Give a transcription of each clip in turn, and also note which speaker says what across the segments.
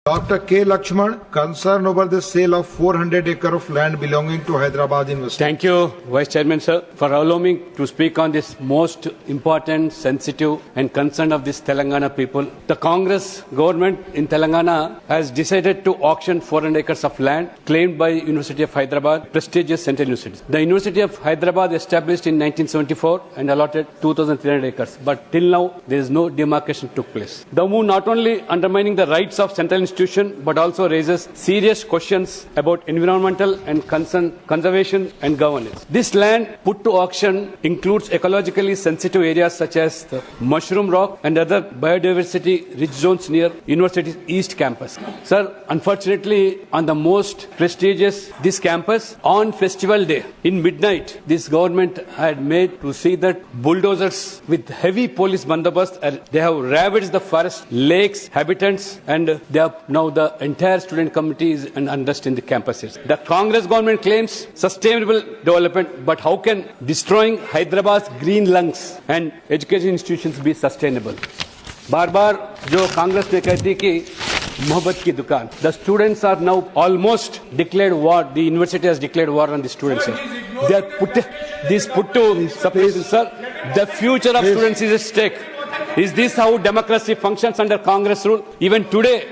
Speaker 1: Dr. K. Lakshman, concern over the sale of 400 acre of land belonging to Hyderabad University.
Speaker 2: Thank you, Vice Chairman, sir, for allowing me to speak on this most important, sensitive and concern of this Telangana people. The Congress government in Telangana has decided to auction 400 acres of land claimed by University of Hyderabad, prestigious Central University. The University of Hyderabad established in 1974 and allotted 2,300 acres. But till now, there is no demarcation took place. The move not only undermining the rights of Central Institution but also raises serious questions about environmental and conservation and governance. This land put to auction includes ecologically sensitive areas such as the Mushroom Rock and other biodiversity rich zones near University's East Campus. Sir, unfortunately, on the most prestigious this campus, on festival day, in midnight, this government had made to see that bulldozers with heavy police bandobast, they have ravaged the forest, lakes, habitats, and they have now the entire student community is under unrest in the campuses. The Congress government claims sustainable development, but how can destroying Hyderabad's green lungs and education institutions be sustainable? बार-बार जो कांग्रेस ने कहती कि मोहब्बत की दुकान. The students are now almost declared war. The university has declared war on the students. Sir. They are put to suppression, sir. The future of students is at stake. Is this how democracy functions under Congress rule? Even today,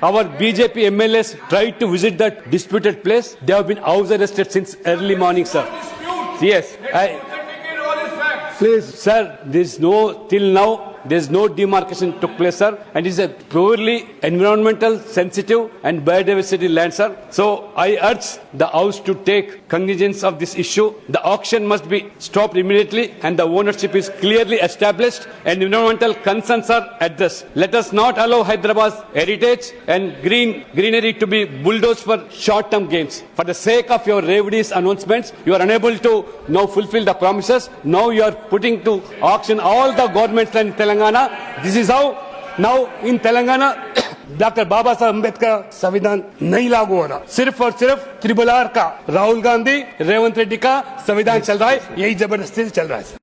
Speaker 2: our BJP MLAs tried to visit that disputed place. They have been house arrested since early morning, sir. Yes,
Speaker 1: Please.
Speaker 2: Sir, till now, there is no demarcation took place, sir, and it is a purely environmental, sensitive and biodiversity land, sir. So I urge the House to take cognizance of this issue. The auction must be stopped immediately and the ownership is clearly established and environmental concerns are addressed. Let us not allow Hyderabad's heritage and greenery to be bulldozed for short-term gains. For the sake of your Revdi's announcements, you are unable to now fulfill the promises. Now you are putting to auction all the government land in Telangana. This is how now in Telangana doctor Baba Saheb Ambedkar का संविधान नहीं लागू हो रहा. सिर्फ और सिर्फ त्रिपुल are का राहुल गांधी रेवंत रेड्डी का संविधान चल रहा है. यही जबरदस्ती से चल रहा है.